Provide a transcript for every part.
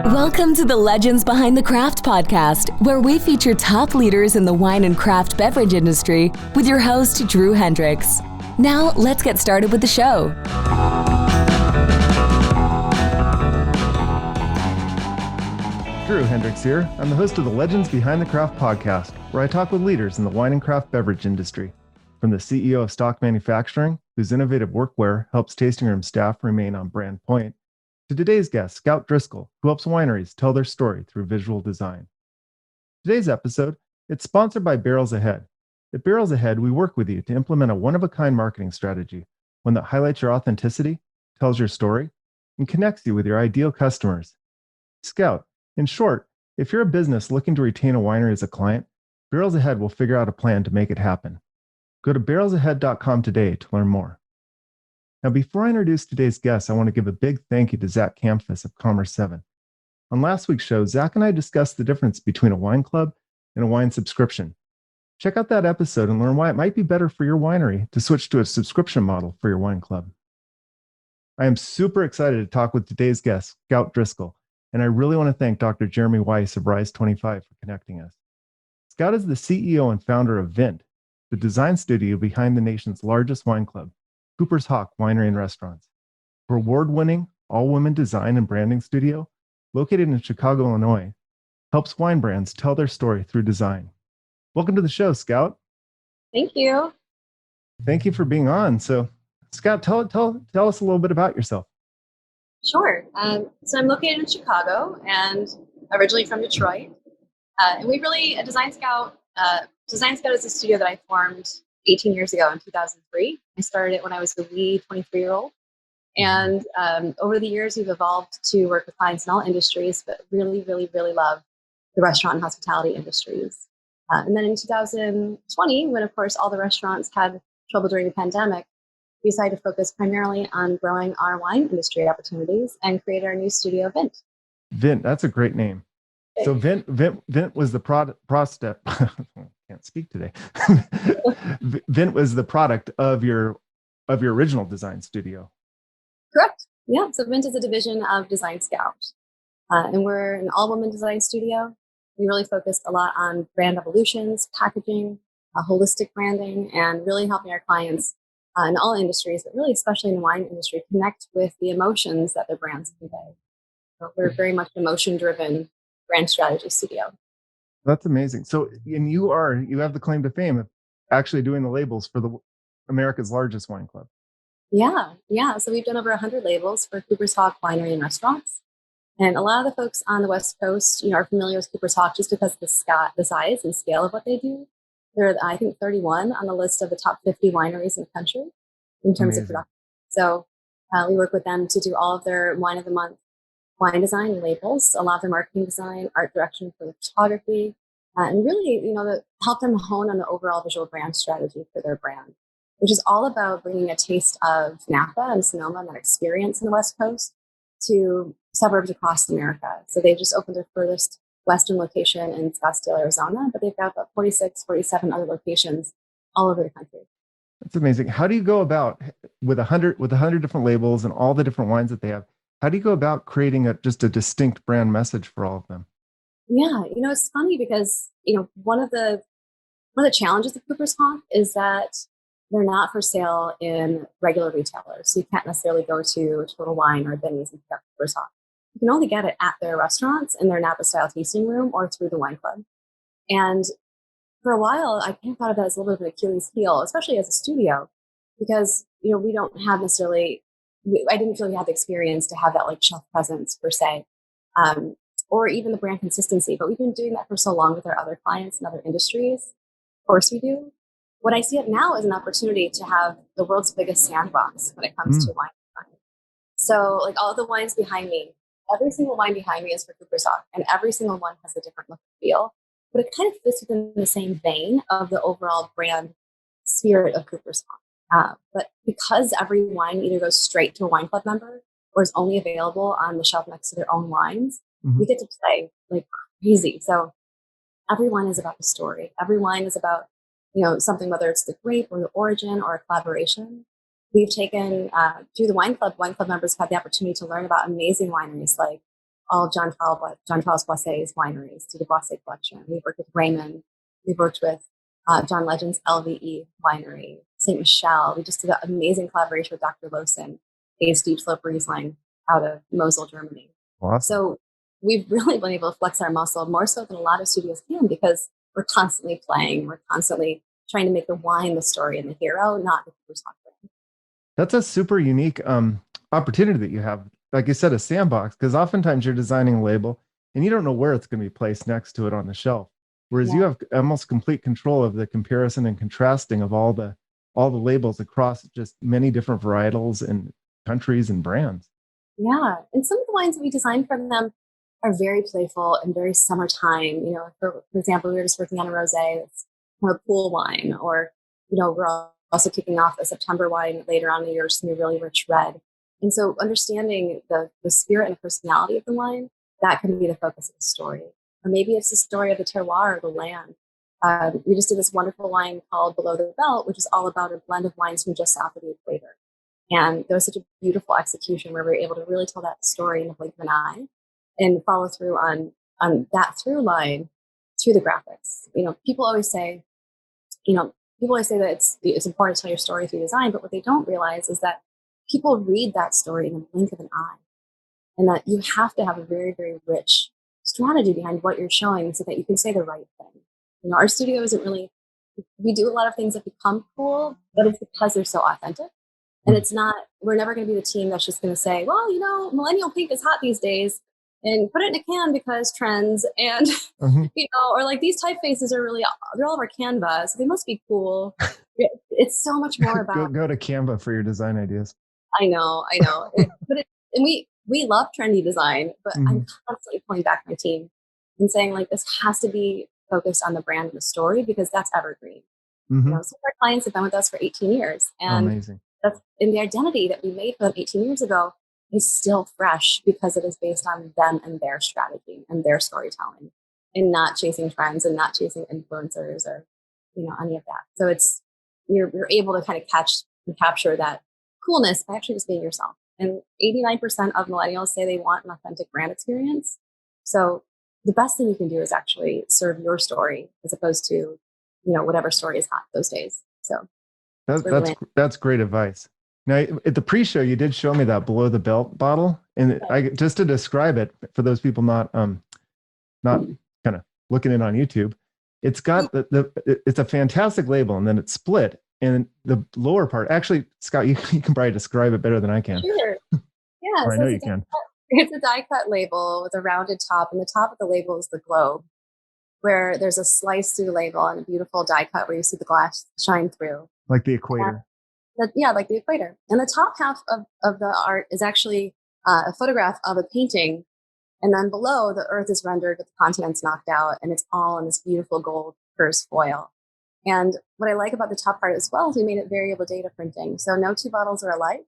Welcome to the Legends Behind the Craft podcast, where we feature top leaders in the wine and craft beverage industry with your host, Drew Hendricks. Now, let's get started with the show. Drew Hendricks here. I'm the host of the Legends Behind the Craft podcast, where I talk with leaders in the wine and craft beverage industry. From the CEO of Stock Manufacturing, whose innovative workwear helps tasting room staff remain on brand point, to today's guest, Scout Driscoll, who helps wineries tell their story through visual design. Today's episode, it's sponsored by Barrels Ahead. At Barrels Ahead, we work with you to implement a one-of-a-kind marketing strategy, one that highlights your authenticity, tells your story, and connects you with your ideal customers. Scout, in short, if you're a business looking to retain a winery as a client, Barrels Ahead will figure out a plan to make it happen. Go to barrelsahead.com today to learn more. Now, before I introduce today's guest, I want to give a big thank you to Zach Campus of Commerce 7. On last week's show, Zach and I discussed the difference between a wine club and a wine subscription. Check out that episode and learn why it might be better for your winery to switch to a subscription model for your wine club. I am super excited to talk with today's guest, Scout Driscoll, and I really want to thank Dr. Jeremy Weiss of Rise 25 for connecting us. Scout is the CEO and founder of VINT, the design studio behind the nation's largest wine club, Cooper's Hawk Winery and Restaurants. Her award-winning, all-women design and branding studio, located in Chicago, Illinois, helps wine brands tell their story through design. Welcome to the show, Scout. Thank you. Thank you for being on. So, Scout, tell us a little bit about yourself. Sure. So I'm located in Chicago and originally from Detroit. And we really, DesignScout is a studio that I formed 18 years ago in 2003. I started it when I was a wee 23-year-old. And over the years, we've evolved to work with clients in all industries, but really, really, really love the restaurant and hospitality industries. And then in 2020, when, of course, all the restaurants had trouble during the pandemic, we decided to focus primarily on growing our wine industry opportunities and created our new studio, VINT. VINT, that's a great name. So VINT was the can't speak today. VINT was the product of your original design studio. Correct. Yeah. So VINT is a division of DesignScout. And we're an all-woman design studio. We really focused a lot on brand evolutions, packaging, holistic branding, and really helping our clients in all industries, but really especially in the wine industry, connect with the emotions that their brands convey. So we're very much an emotion-driven brand strategy studio. That's amazing. So, and you have the claim to fame of actually doing the labels for the America's largest wine club. Yeah. So we've done over 100 labels for Cooper's Hawk Winery and Restaurants. And a lot of the folks on the West Coast, are familiar with Cooper's Hawk just because of the size and scale of what they do. They're, I think, 31 on the list of the top 50 wineries in the country in terms of production. So we work with them to do all of their wine of the month wine design and labels, a lot of their marketing design, art direction for the photography, and really, help them hone on the overall visual brand strategy for their brand, which is all about bringing a taste of Napa and Sonoma and that experience in the West Coast to suburbs across America. So they just opened their furthest Western location in Scottsdale, Arizona, but they've got about 46, 47 other locations all over the country. That's amazing. How do you go about with 100 different labels and all the different wines that they have? How do you go about creating just a distinct brand message for all of them? Yeah, it's funny because, one of the challenges of Cooper's Hawk is that they're not for sale in regular retailers. So you can't necessarily go to Total Wine or Benny's and pick up Cooper's Hawk. You can only get it at their restaurants in their Napa style tasting room or through the wine club. And for a while, I kind of thought of that as a little bit of an Achilles heel, especially as a studio, because, we don't have necessarily, I didn't feel we had the experience to have that like shelf presence per se, or even the brand consistency. But we've been doing that for so long with our other clients and other industries. Of course we do. What I see it now is an opportunity to have the world's biggest sandbox when it comes to wine design. So like all the wines behind me, every single wine behind me is for Cooper's Hawk, and every single one has a different look and feel. But it kind of fits within the same vein of the overall brand spirit of Cooper's Hawk. But because every wine either goes straight to a wine club member or is only available on the shelf next to their own wines, we get to play like crazy. So every wine is about the story. Every wine is about, something, whether it's the grape or the origin or a collaboration. we've taken, through the Wine Club members have had the opportunity to learn about amazing wineries like all John Charles Boisset's wineries, to the Boisset collection. We've worked with Raymond. We've worked with John Legend's LVE winery, St. Michel. We just did an amazing collaboration with Dr. Losen, a steep slope Riesling out of Mosel, Germany. Awesome. So we've really been able to flex our muscle more so than a lot of studios can, because we're constantly playing. We're constantly trying to make the wine the story and the hero, not the Cooper's Hawk brand. That's a super unique opportunity that you have. Like you said, a sandbox, because oftentimes you're designing a label and you don't know where it's going to be placed next to it on the shelf. Whereas you have almost complete control of the comparison and contrasting of all the labels across just many different varietals and countries and brands. Yeah. And some of the wines that we designed for them are very playful and very summertime. You know, for example, we were just working on a rosé that's kind of a pool wine, or, you know, we're also kicking off a September wine later on in the year, just going to be really rich red. And so understanding the spirit and personality of the wine, that can be the focus of the story. Or maybe it's the story of the terroir or the land. We just did this wonderful wine called Below the Belt, which is all about a blend of wines from just south of the equator. And there was such a beautiful execution where we were able to really tell that story in the blink of an eye and follow through on that through line through the graphics. You know, people always say that it's important to tell your story through design, but what they don't realize is that people read that story in the blink of an eye, and that you have to have a very, very rich strategy behind what you're showing so that you can say the right thing. You know, our studio isn't really, we do a lot of things that become cool, but it's because they're so authentic. And it's not, we're never going to be the team that's just going to say, well, you know, millennial pink is hot these days and put it in a can because trends, and, you know, or like these typefaces are really, they're all over Canva, so they must be cool. It's so much more about. Go to Canva for your design ideas. I know. And we love trendy design, but I'm constantly pulling back my team and saying, like, this has to be focused on the brand and the story, because that's evergreen. You know, some of our clients have been with us for 18 years, and amazing. And the identity that we made for them 18 years ago is still fresh because it is based on them and their strategy and their storytelling, and not chasing trends and not chasing influencers or, you know, any of that. So it's, you're able to kind of catch and capture that coolness by actually just being yourself. And 89% of millennials say they want an authentic brand experience. So the best thing you can do is actually serve your story as opposed to, you know, whatever story is hot those days. So that's great advice. Now, at the pre-show, you did show me that Below the Belt bottle, and just to describe it for those people not kind of looking in on YouTube, it's got it's a fantastic label, and then it's split, and the lower part, actually, Scott, you can probably describe it better than I can. Sure. Yeah, I know you can. It's a die-cut label with a rounded top, and the top of the label is the globe, where there's a slice through the label and a beautiful die cut where you see the glass shine through. Like the equator. Like the equator. And the top half of the art is actually a photograph of a painting. And then below, the earth is rendered with the continents knocked out, and it's all in this beautiful gold pursed foil. And what I like about the top part as well is we made it variable data printing. So no two bottles are alike.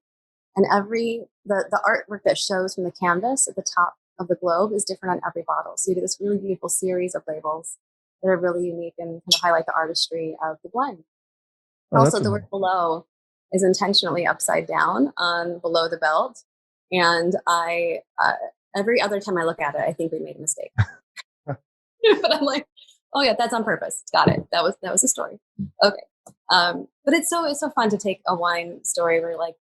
And the artwork that shows from the canvas at the top of the globe is different on every bottle. So you get this really beautiful series of labels that are really unique and kind of highlight the artistry of the blend. Also, the word below is intentionally upside down on Below the Belt. And I, every other time I look at it, I think we made a mistake. But I'm like, oh yeah, that's on purpose. Got it. That was a story. Okay. But it's so fun to take a wine story where, like,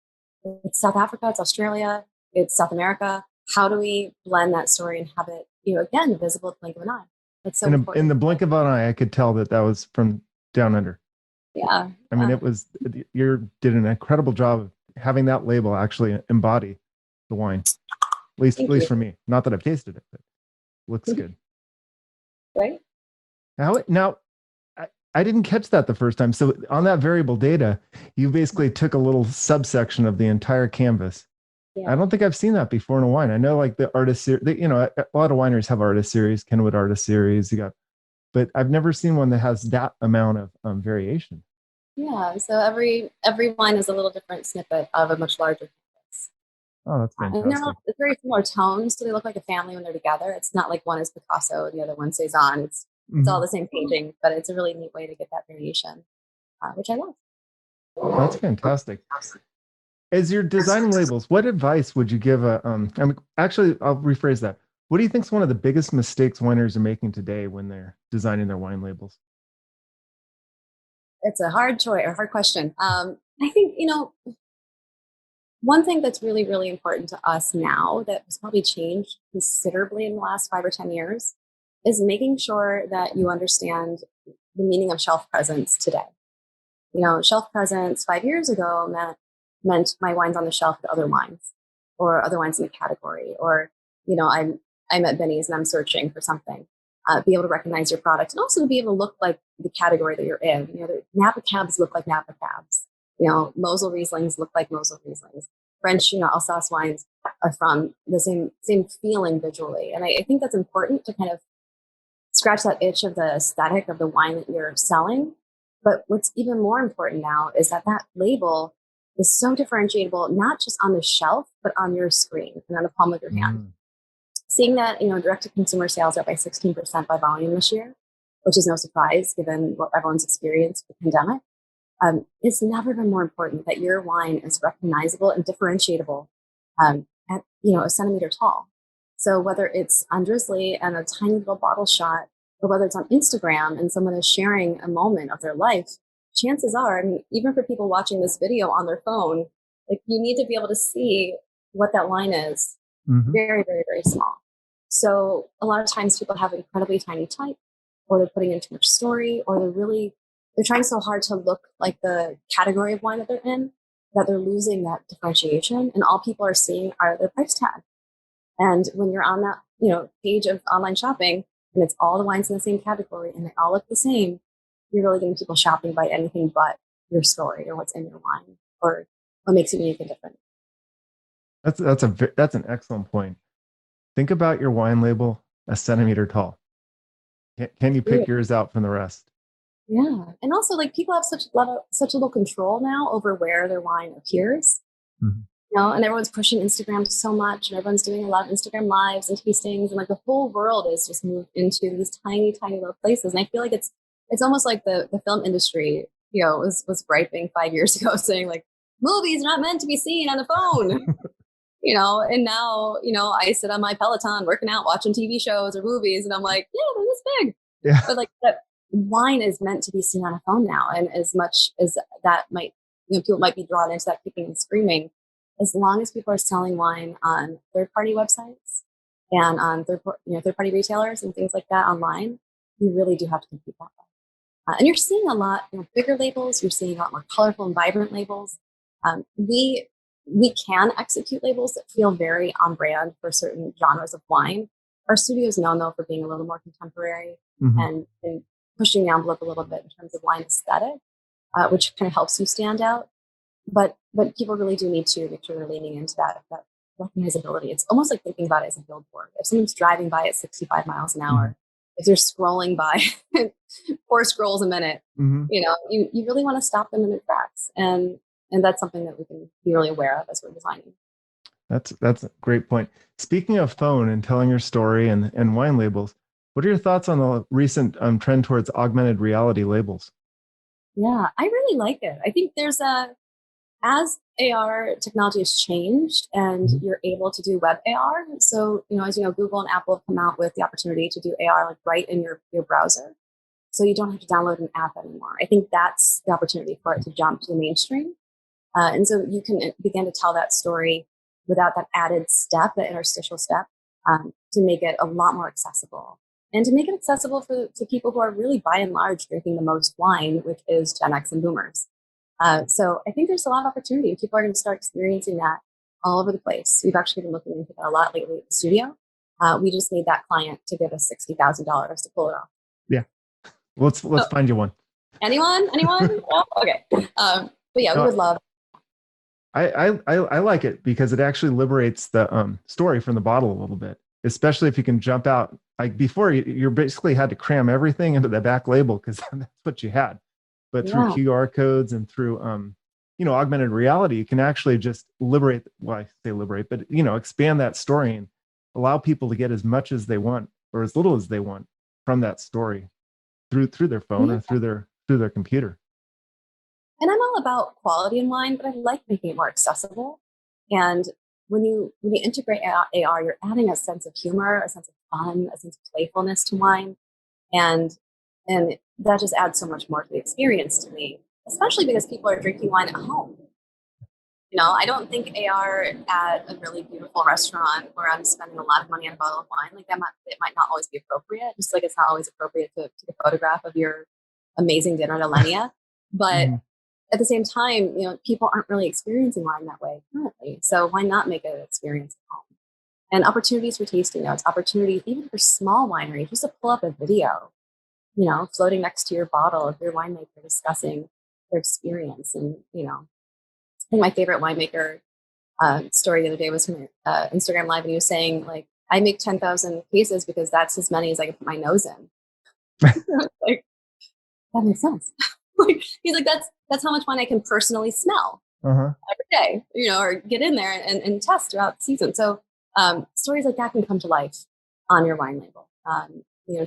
it's South Africa, it's Australia, it's South America. How do we blend that story and have it, you know, again, visible at the blink of an eye? That's so important. In the blink of an eye, I could tell that was from down under. Yeah. I mean, you did an incredible job of having that label actually embody the wine. At least for me. Not that I've tasted it, but it looks good. Right? Now, I didn't catch that the first time. So on that variable data, you basically took a little subsection of the entire canvas. Yeah. I don't think I've seen that before in a wine. I know, like, the artist series, you know, a lot of wineries have artist series, Kenwood artist series. But I've never seen one that has that amount of variation. Yeah. So every wine is a little different snippet of a much larger canvas. Oh, that's fantastic. And it's very similar tones, so they look like a family when they're together. It's not like one is Picasso and the other one Cezanne. It's all the same painting, but it's a really neat way to get that variation, which I love. That's fantastic. As you're designing labels, what advice would you give actually, I'll rephrase that. What do you think is one of the biggest mistakes wineries are making today when they're designing their wine labels? It's a hard choice or hard question. I think, one thing that's really, really important to us now that has probably changed considerably in the last 5 or 10 years is making sure that you understand the meaning of shelf presence today. Shelf presence 5 years ago meant my wine's on the shelf with other wines or other wines in the category, or, I'm at Benny's and I'm searching for something. Be able to recognize your product and also to be able to look like the category that you're in. The Napa Cabs look like Napa Cabs. Mosel Rieslings look like Mosel Rieslings. French, Alsace wines are from the same feeling visually. And I think that's important to kind of scratch that itch of the aesthetic of the wine that you're selling. But what's even more important now is that label is so differentiable, not just on the shelf, but on your screen and on the palm of your hand. Seeing that, direct-to-consumer sales are up by 16% by volume this year, which is no surprise given what everyone's experienced with the pandemic. It's never been more important that your wine is recognizable and differentiable at a centimeter tall. So whether it's on Drizzly and a tiny little bottle shot, or whether it's on Instagram and someone is sharing a moment of their life, chances are, even for people watching this video on their phone, like you need to be able to see what that line is. Very, very, very small. So a lot of times people have incredibly tiny type, or they're putting in too much story, or they're trying so hard to look like the category of wine that they're in that they're losing that differentiation. And all people are seeing are their price tag. And when you're on that, page of online shopping and it's all the wines in the same category and they all look the same, you're really getting people shopping by anything but your story or what's in your wine or what makes it unique and different. That's an excellent point. Think about your wine label a centimeter tall. Can you pick yours out from the rest? Yeah. And also people have such little control now over where their wine appears. And everyone's pushing Instagram so much and everyone's doing a lot of Instagram lives and tastings, and the whole world is just moved into these tiny, tiny little places. And I feel like it's almost like the film industry, was griping 5 years ago saying movies are not meant to be seen on the phone. And now, I sit on my Peloton working out, watching TV shows or movies, and I'm like, yeah, they're this big. Yeah. But that wine is meant to be seen on a phone now. And as much as that might, people might be drawn into that kicking and screaming, as long as people are selling wine on third-party websites and on third-party retailers and things like that online, you really do have to compete that way. And you're seeing a lot, bigger labels. You're seeing a lot more colorful and vibrant labels. We can execute labels that feel very on brand for certain genres of wine. Our studio is known, though, for being a little more contemporary and pushing the envelope a little bit in terms of wine aesthetic, which kind of helps you stand out. But people really do need to make sure they're leaning into that recognizability. It's almost like thinking about it as a billboard. If someone's driving by at 65 miles an hour, if they're scrolling by 4 scrolls a minute, you really want to stop them in their tracks. And that's something that we can be really aware of as we're designing. That's a great point. Speaking of phone and telling your story and wine labels, what are your thoughts on the recent trend towards augmented reality labels? Yeah, I really like it. I think as AR technology has changed and you're able to do web AR. So, as you know, Google and Apple have come out with the opportunity to do AR right in your browser. So you don't have to download an app anymore. I think that's the opportunity for it to jump to the mainstream. And so you can begin to tell that story without that added step, that interstitial step, to make it a lot more accessible. And to make it accessible to people who are really, by and large, drinking the most wine, which is Gen X and Boomers. So I think there's a lot of opportunity. People are going to start experiencing that all over the place. We've actually been looking into that a lot lately at the studio. We just need that client to give us $60,000 to pull it off. Yeah. Let's find you one. Anyone? Oh, okay. But yeah, we would love. I like it because it actually liberates the story from the bottle a little bit, especially if you can jump out. Like before, you basically had to cram everything into the back label because that's what you had. But through QR codes and through augmented reality, you can actually just liberate. Well, I say liberate, but expand that story and allow people to get as much as they want or as little as they want from that story through their phone or through their computer. And I'm all about quality in wine, but I like making it more accessible. And when you integrate AR, you're adding a sense of humor, a sense of fun, a sense of playfulness to wine, and and that just adds so much more to the experience to me, especially because people are drinking wine at home. I don't think AR at a really beautiful restaurant where I'm spending a lot of money on a bottle of wine, like it might not always be appropriate, just like it's not always appropriate to take a photograph of your amazing dinner at Alenia. But Mhm. at the same time, people aren't really experiencing wine that way currently. So why not make it an experience at home? And opportunities for tasting notes, opportunities even for small wineries, just to pull up a video, floating next to your bottle of your winemaker discussing their experience. And, I think my favorite winemaker story the other day was from Instagram Live, and he was saying, like, I make 10,000 cases because that's as many as I can put my nose in. Like, that makes sense. Like, he's like, that's how much wine I can personally smell Uh-huh. every day, or get in there and test throughout the season. So stories like that can come to life on your wine label.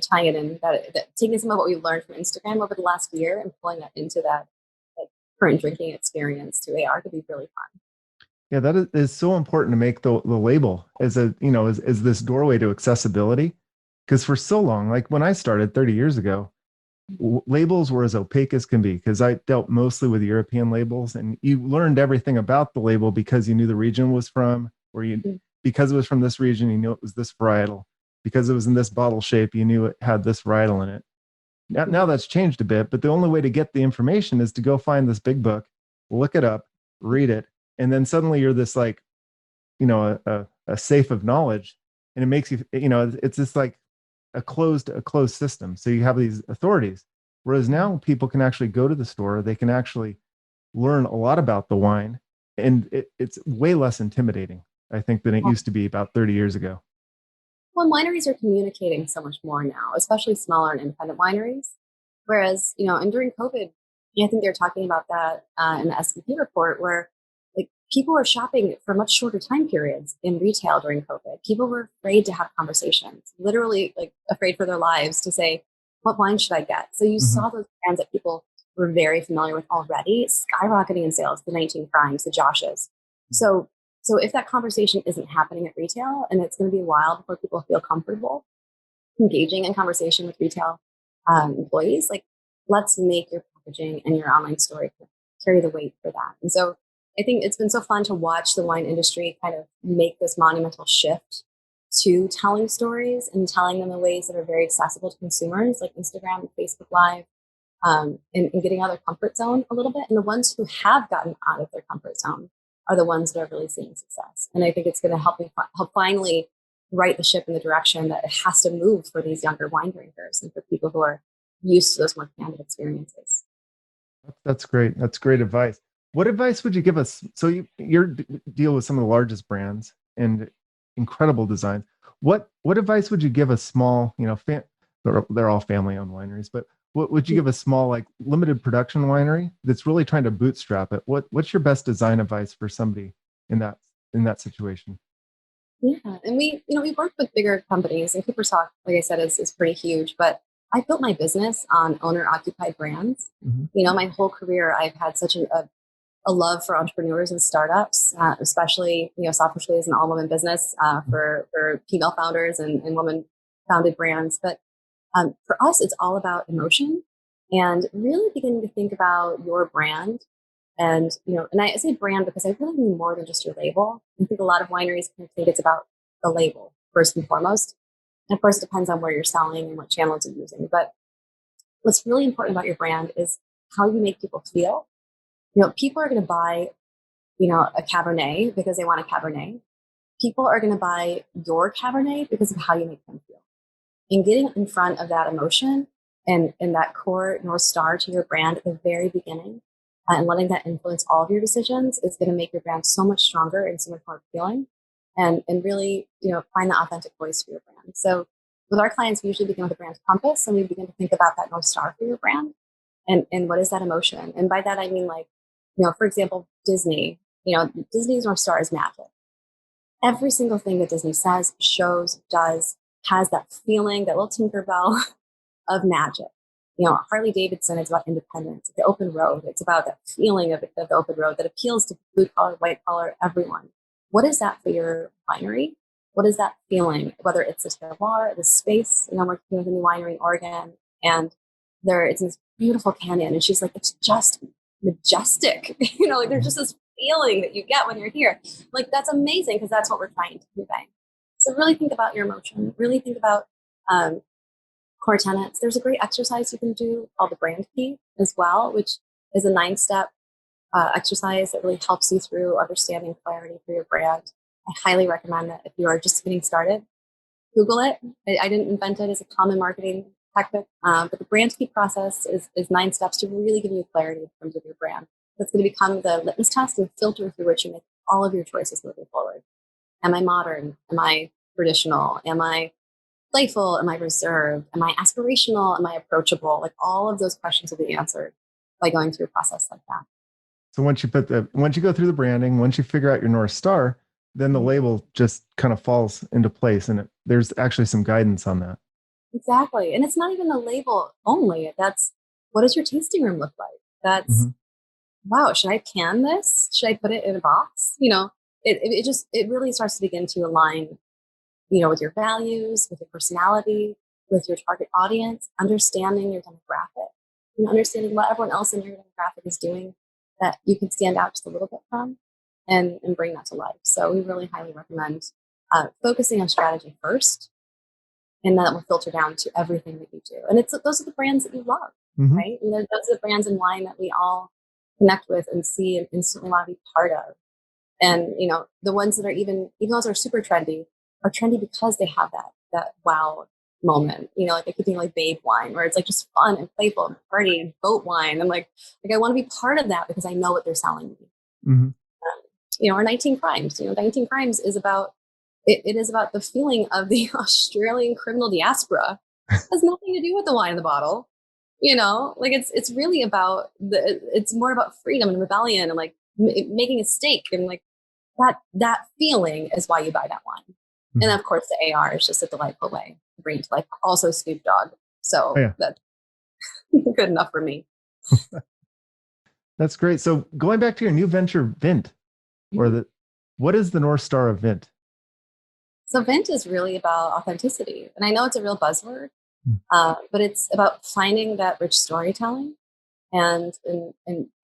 Tying it in that taking some of what we've learned from Instagram over the last year and pulling that into that current drinking experience to AR could be really fun. Yeah, that is so important to make the label as as this doorway to accessibility. Because for so long, like when I started 30 years ago, labels were as opaque as can be because I dealt mostly with European labels, and you learned everything about the label because you knew the region was from, or Mhm. because it was from this region, you knew it was this varietal. Because it was in this bottle shape, you knew it had this varietal in it. Now that's changed a bit, but the only way to get the information is to go find this big book, look it up, read it, and then suddenly you're this like, a safe of knowledge, and it makes you, it's just like a closed system. So you have these authorities, whereas now people can actually go to the store, they can actually learn a lot about the wine, and it's way less intimidating, I think, than it used to be about 30 years ago. Well, wineries are communicating so much more now, especially smaller and independent wineries. Whereas, and during COVID, I think they're talking about that in the SVP report, where like people were shopping for much shorter time periods in retail during COVID. People were afraid to have conversations, literally like afraid for their lives to say, "What wine should I get?" So you Mhm. saw those brands that people were very familiar with already skyrocketing in sales, the 19 Crimes, the Joshes. So so if that conversation isn't happening at retail, and it's going to be a while before people feel comfortable engaging in conversation with retail employees, like let's make your packaging and your online story carry the weight for that. And so I think it's been so fun to watch the wine industry kind of make this monumental shift to telling stories and telling them in ways that are very accessible to consumers, like Instagram and Facebook Live, and getting out of their comfort zone a little bit. And the ones who have gotten out of their comfort zone are the ones that are really seeing success. And I think it's going to help finally right the ship in the direction that it has to move for these younger wine drinkers and for people who are used to those more candid experiences. That's great. That's great advice. What advice would you give us? So deal with some of the largest brands and incredible design. What advice would you give a small, they're all family owned wineries, but what would you give a small, like limited production winery that's really trying to bootstrap it? What's your best design advice for somebody in that situation? Yeah, and we work with bigger companies, and Cooper's Hawk, like I said, is pretty huge. But I built my business on owner occupied brands. Mhm. My whole career, I've had such a love for entrepreneurs and startups, especially selfishly as an all woman business for female founders and woman founded brands. But for us, it's all about emotion and really beginning to think about your brand. And and I say brand because I really mean more than just your label. I think a lot of wineries can think it's about the label first and foremost. And of course, it depends on where you're selling and what channels you're using. But what's really important about your brand is how you make people feel. People are going to buy a Cabernet because they want a Cabernet. People are going to buy your Cabernet because of how you make them feel. And getting in front of that emotion and that core North Star to your brand at the very beginning and letting that influence all of your decisions is going to make your brand so much stronger and so much more appealing and really, find the authentic voice for your brand. So with our clients, we usually begin with a brand compass and we begin to think about that North Star for your brand and what is that emotion? And by that, I mean like, for example, Disney, Disney's North Star is magic. Every single thing that Disney says, shows, does, has that feeling, that little Tinkerbell of magic. Harley Davidson is about independence. The open road, it's about that feeling of the open road that appeals to blue collar, white collar, everyone. What is that for your winery? What is that feeling? Whether it's the terroir, the space, I'm working with a new winery in Oregon, and it's in this beautiful canyon, and she's like, it's just majestic. Like there's just this feeling that you get when you're here. Like that's amazing because that's what we're trying to convey. So really think about your emotion. Really think about core tenets. There's a great exercise you can do called the brand key as well, which is a 9-step exercise that really helps you through understanding clarity for your brand. I highly recommend that if you are just getting started, Google it. I didn't invent it as a common marketing tactic, but the brand key process is 9 steps to really give you clarity in terms of your brand. That's going to become the litmus test and filter through which you make all of your choices moving forward. Am I modern? Am I traditional? Am I playful? Am I reserved? Am I aspirational? Am I approachable? Like all of those questions will be answered by going through a process like that. So once you go through the branding, once you figure out your North Star, then the label just kind of falls into place, and there's actually some guidance on that. Exactly. And it's not even a label only. That's what does your tasting room look like? That's, wow, should I can this? Should I put it in a box? It really starts to begin to align, with your values, with your personality, with your target audience, understanding your demographic, understanding what everyone else in your demographic is doing that you can stand out just a little bit from and bring that to life. So we really highly recommend focusing on strategy first, and then it will filter down to everything that you do. And those are the brands that you love, right? And those are the brands in wine that we all connect with and see and instantly want to be part of. And, the ones that are even those are super trendy, are trendy because they have that wow moment. Like I keep thinking like babe wine, where it's like just fun and playful and party and boat wine. I'm like I want to be part of that because I know what they're selling me. Or 19 Crimes. 19 Crimes is about it is about the feeling of the Australian criminal diaspora. It has nothing to do with the wine in the bottle. Like it's really about it's more about freedom and rebellion and like making a stake, and like that feeling is why you buy that wine. And of course the AR is just a delightful way to bring to life. Also Snoop Dogg. So that's good enough for me. That's great. So going back to your new venture, VINT, what is the North Star of VINT? So VINT is really about authenticity. And I know it's a real buzzword, but it's about finding that rich storytelling and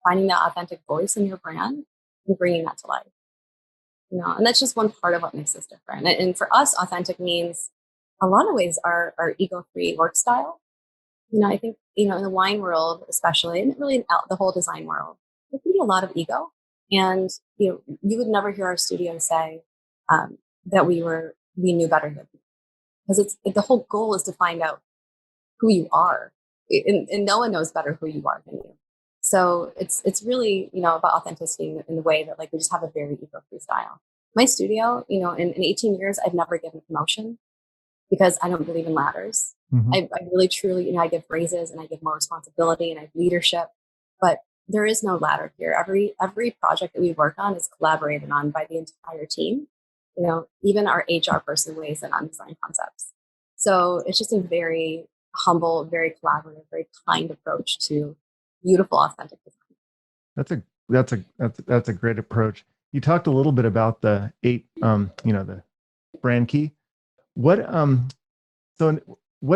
finding that authentic voice in your brand and bringing that to life. And that's just one part of what makes us different. And for us, authentic means a lot of ways our ego-free work style. I think, in the wine world, especially, and really in the whole design world, there can be a lot of ego. And, you would never hear our studio say that we knew better than you. Because the whole goal is to find out who you are. And no one knows better who you are than you. So it's really, about authenticity in the way that like we just have a very ego-free style. My studio, in 18 years, I've never given promotion because I don't believe in ladders. I really, truly, I give raises and I give more responsibility and I have leadership, but there is no ladder here. Every project that we work on is collaborated on by the entire team. Even our HR person weighs in on design concepts. So it's just a very humble, very collaborative, very kind approach to beautiful, authentic design. That's a great approach. You talked a little bit about the 8, the brand key. What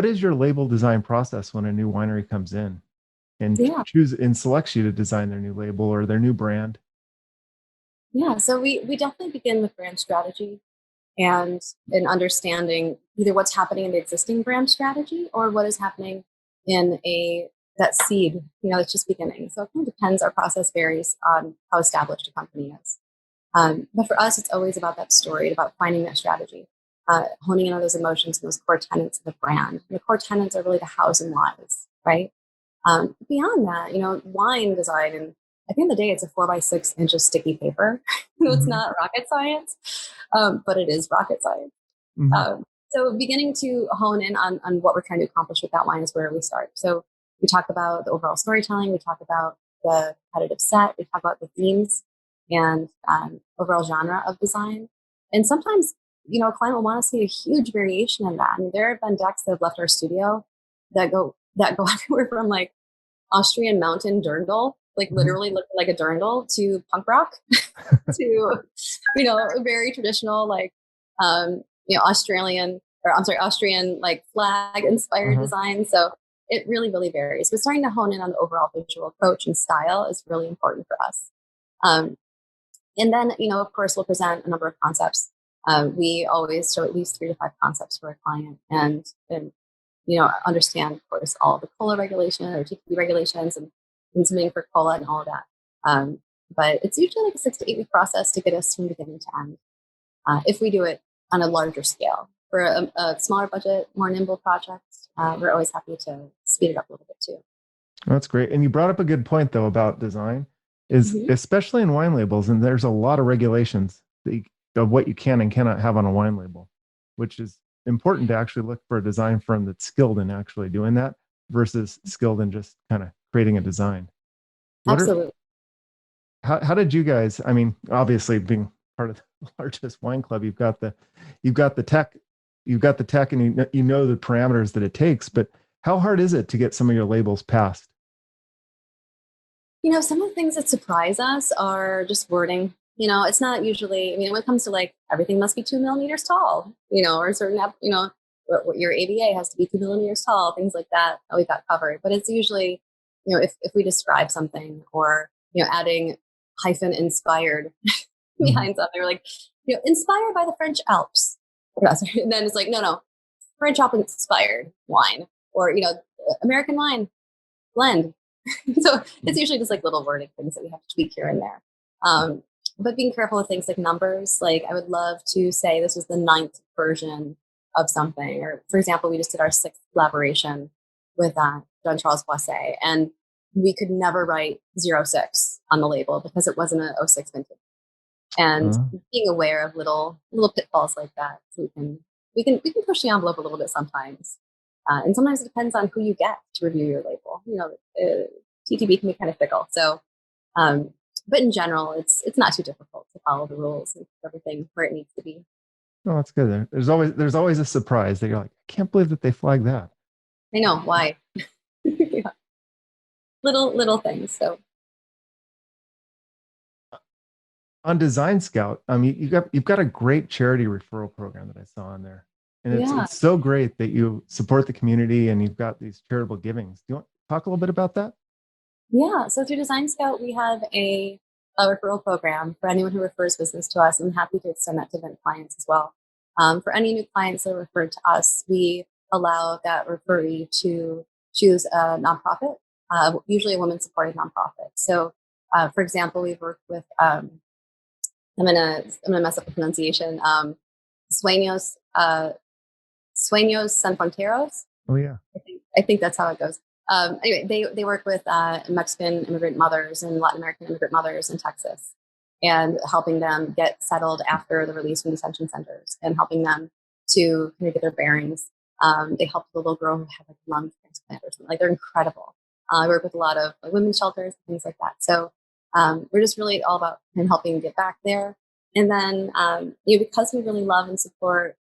is your label design process when a new winery comes in and selects you to design their new label or their new brand? Yeah, so we definitely begin with brand strategy and in understanding either what's happening in the existing brand strategy or what is happening in that seed, it's just beginning. So it kind of depends. Our process varies on how established a company is. But for us, it's always about that story, about finding that strategy, honing in on those emotions and those core tenets of the brand. And the core tenets are really the hows and whys, right? Beyond that, wine design, and at the end of the day, it's a 4x6 inch of sticky paper. It's not rocket science, but it is rocket science. So beginning to hone in on what we're trying to accomplish with that wine is where we start. So we talk about the overall storytelling, we talk about the competitive set, we talk about the themes and overall genre of design. And sometimes, a client will want to see a huge variation in that. I mean, there have been decks that have left our studio that go that go everywhere from like Austrian mountain dirndl, like literally looking like a dirndl, to punk rock, to, very traditional, like, Austrian like flag inspired design. So it really, really varies. But starting to hone in on the overall visual approach and style is really important for us. And then, of course, we'll present a number of concepts. We always show at least 3 to 5 concepts for a client, and understand, of course, all the COLA regulation or TPP regulations and submitting for COLA and all of that. But it's usually like a 6 to 8 week process to get us from beginning to end. If we do it on a larger scale. For a smaller budget, more nimble projects, we're always happy to speed it up a little bit too. That's great. And you brought up a good point, though, about design, is especially in wine labels, and there's a lot of regulations of what you can and cannot have on a wine label, which is important to actually look for a design firm that's skilled in actually doing that versus skilled in just kind of creating a design. Absolutely. How did you guys, I mean, obviously being part of the largest wine club, you've got the tech, and you know the parameters that it takes, but how hard is it to get some of your labels passed? Some of the things that surprise us are just wording. It's not usually, when it comes to like everything must be 2 millimeters tall, or a certain, your ABA has to be 2 millimeters tall, things like that we've got covered. But it's usually, if we describe something or, adding hyphen inspired behind something, or like, inspired by the French Alps. And then it's like, no, French Alps inspired wine, or, American wine blend. So it's usually just like little wording things that we have to tweak here and there. But being careful with things like numbers, like I would love to say this was the 9th version of something. Or for example, we just did our 6th collaboration with Jean-Charles Boisset, and we could never write 06 on the label because it wasn't an 06 vintage. And being aware of little pitfalls like that, so we can push the envelope a little bit sometimes. And sometimes it depends on who you get to review your label. TTB can be kind of fickle. So, but in general, it's not too difficult to follow the rules and keep everything where it needs to be. Oh, that's good. There's always a surprise that you're like, I can't believe that they flagged that. I know why. Yeah. Little things. So. On DesignScout, you've got a great charity referral program that I saw on there, and it's so great that you support the community and you've got these charitable givings. Do you want to talk a little bit about that? Yeah, so through DesignScout, we have a referral program for anyone who refers business to us, and I'm happy to extend that to VINT clients as well. For any new clients that are referred to us, we allow that referee to choose a nonprofit, usually a women-supported nonprofit. So, for example, we've worked with I'm gonna mess up the pronunciation. Sueños Sin Fronteras. Oh yeah. I think that's how it goes. Anyway, they work with Mexican immigrant mothers and Latin American immigrant mothers in Texas, and helping them get settled after the release from detention centers, and helping them to kind of get their bearings. They helped the little girl who had like a lung transplant or something. Like, they're incredible. I work with a lot of like women's shelters, things like that. So we're just really all about helping get back there. And then, because we really love and support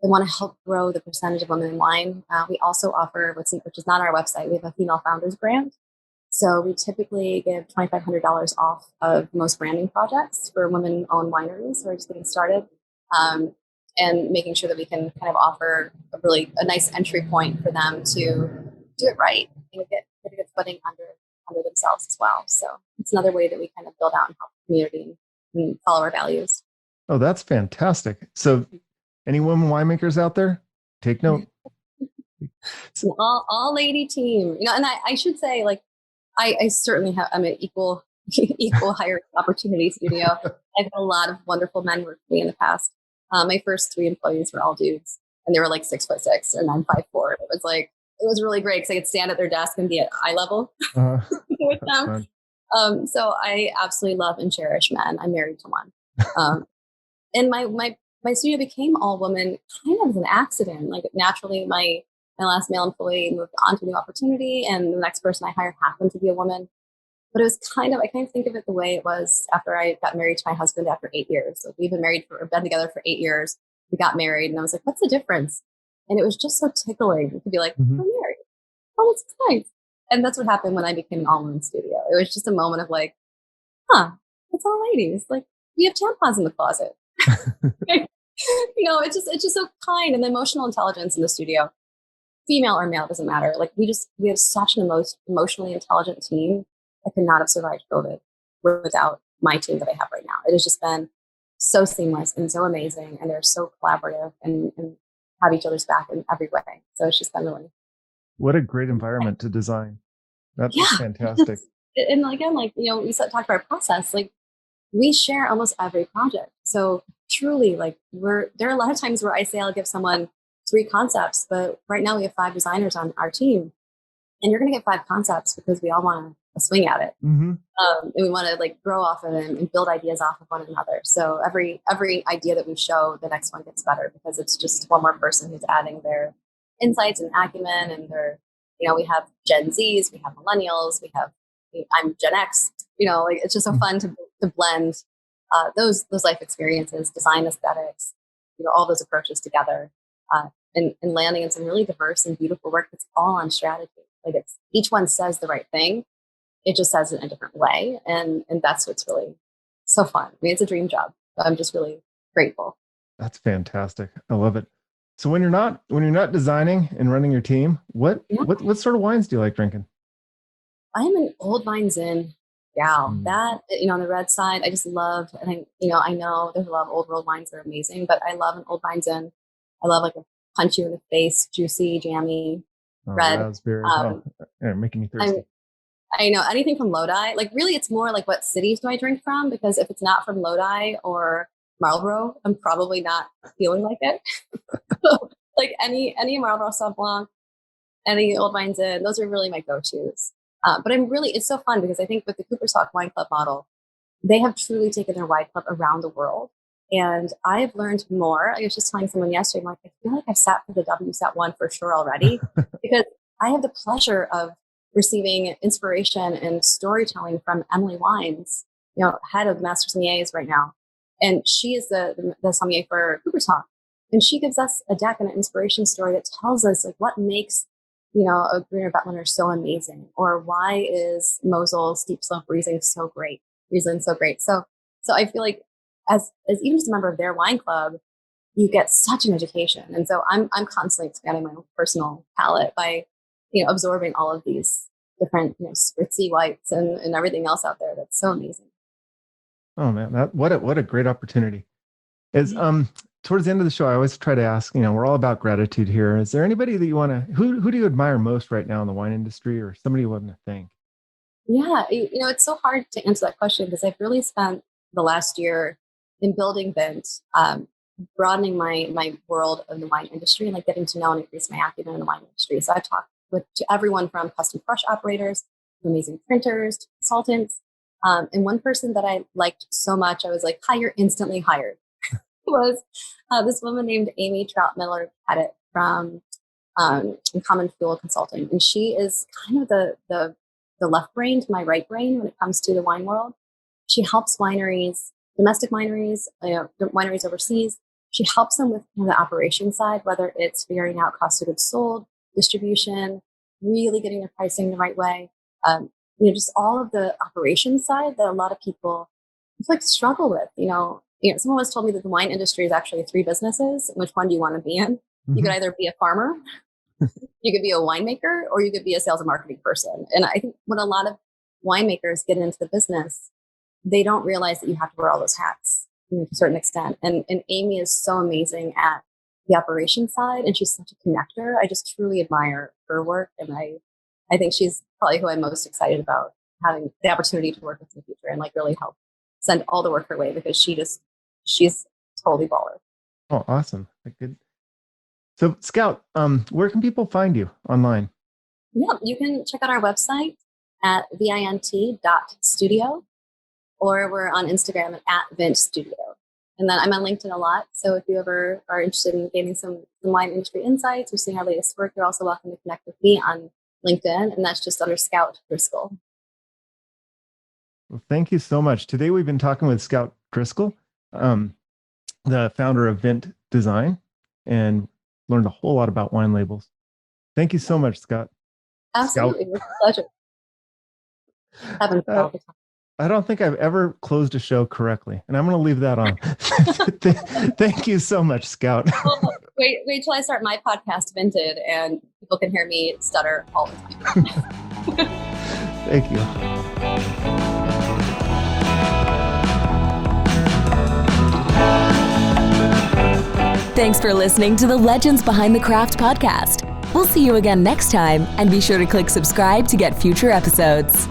and want to help grow the percentage of women in wine, we also offer which is not on our website. We have a female founders grant. So we typically give $2,500 off of most branding projects for women-owned wineries who are just getting started, and making sure that we can kind of offer a nice entry point for them to do it right and get a good footing under themselves as well. So it's another way that we kind of build out and help the community and follow our values. Oh, that's fantastic. So any women winemakers out there, take note. So all lady team, and I should say, like, I certainly I'm an equal hiring opportunity studio. I've had a lot of wonderful men work for me in the past. My first 3 employees were all dudes, and they were like 6'6", and I'm 5'4". It was really great because I could stand at their desk and be at eye level with them. So I absolutely love and cherish men. I'm married to one. And my studio became all women kind of as an accident. Like, naturally, my last male employee moved on to a new opportunity, and the next person I hired happened to be a woman. But it was I kind of think of it the way it was after I got married to my husband after 8 years. So we've been together for 8 years. We got married, and I was like, what's the difference? And it was just so tickling to be like, we're married. oh, that's nice. And that's what happened when I became an all-women studio. It was just a moment of like, huh, it's all ladies. Like, we have tampons in the closet. It's just so kind, and the emotional intelligence in the studio, female or male, doesn't matter. Like we have such an emotionally intelligent team that could not have survived COVID without my team that I have right now. It has just been so seamless and so amazing, and they're so collaborative and have each other's back in every way. So it's just been really, What a great environment to design. That's yeah, fantastic. and again, like, we talked about our process, like we share almost every project. So truly, like there are a lot of times where I say I'll give someone 3 concepts, but right now we have 5 designers on our team, and you're going to get 5 concepts because we all want a swing at it. Mm-hmm. And we want to like grow off of it and build ideas off of one another. So every idea that we show, the next one gets better because it's just one more person who's adding their insights and acumen, and we have Gen Zs, we have millennials, I'm Gen X. Like it's just so fun to blend those life experiences, design aesthetics, all those approaches together, and landing in some really diverse and beautiful work that's all on strategy. Like each one says the right thing. It just says it in a different way. And that's what's really so fun. I mean, it's a dream job. So I'm just really grateful. That's fantastic. I love it. So when you're not designing and running your team, what sort of wines do you like drinking? I'm an old vines in gal. That, on the red side, I just love, and I know there's a lot of old world wines that are amazing, but I love an old vines in. I love like a punch you in the face, juicy, jammy, red. Raspberry. Making me thirsty. I know anything from Lodi. Like really, it's more like what cities do I drink from? Because if it's not from Lodi or Marlboro, I'm probably not feeling like it. So, like any Marlboro Sauv Blanc, any old vines in, those are really my go-tos. But it's so fun because I think with the Cooper's Hawk Wine Club model, they have truly taken their wine club around the world. And I've learned more. I was just telling someone yesterday, I'm like, I feel like I've sat for the WSET one for sure already, because I have the pleasure of receiving inspiration and storytelling from Emily Wines, head of Master Sommeliers right now. And she is the sommelier for Cooper's Hawk. And she gives us a deck and an inspiration story that tells us like what makes, a Grüner Veltliner so amazing, or why is Mosel steep slope Riesling so great. So I feel like as even just a member of their wine club, you get such an education. And so I'm constantly expanding my own personal palate by, absorbing all of these different, spritzy whites and everything else out there. That's so amazing. Oh man, what a great opportunity. Is towards the end of the show, I always try to ask, we're all about gratitude here. Is there anybody that you want to, who do you admire most right now in the wine industry, or somebody you want to thank? Yeah, it's so hard to answer that question because I've really spent the last year in building VINT, broadening my world of the wine industry and like getting to know and increase my acumen in the wine industry. So I've talked to everyone from custom crush operators to amazing printers to consultants. And one person that I liked so much, I was like, hire, instantly hired, was this woman named Amy Troutmiller Pettit from Common Fuel Consulting. And she is kind of the left brain to my right brain when it comes to the wine world. She helps wineries, domestic wineries, wineries overseas. She helps them with the operation side, whether it's figuring out cost of goods sold, distribution, really getting their pricing the right way. Just all of the operations side that a lot of people like struggle with. Someone once told me that the wine industry is actually 3 businesses. Which one do you want to be in? Mm-hmm. You could either be a farmer, you could be a winemaker, or you could be a sales and marketing person. And I think when a lot of winemakers get into the business, they don't realize that you have to wear all those hats to a certain extent. And Amy is so amazing at the operation side, and she's such a connector. I just truly admire her work, and I think she's probably who I'm most excited about having the opportunity to work with in the future and like really help send all the work her way, because she's totally baller. Oh, awesome. Good. So Scout, where can people find you online? Yeah, you can check out our website at vint.studio, or we're on Instagram at VINT Studio. And then I'm on LinkedIn a lot. So if you ever are interested in gaining some wine industry insights or seeing our latest work, you're also welcome to connect with me on LinkedIn. And that's just under Scout Driscoll. Well, thank you so much. Today we've been talking with Scout Driscoll, the founder of VINT Design, and learned a whole lot about wine labels. Thank you so much, Scott. Absolutely. It was a pleasure. Having fun all the time. I don't think I've ever closed a show correctly, and I'm going to leave that on. Thank you so much, Scout. Well, wait till I start my podcast, VINTed, and people can hear me stutter all the time. Thank you. Thanks for listening to the Legends Behind the Craft podcast. We'll see you again next time, and be sure to click subscribe to get future episodes.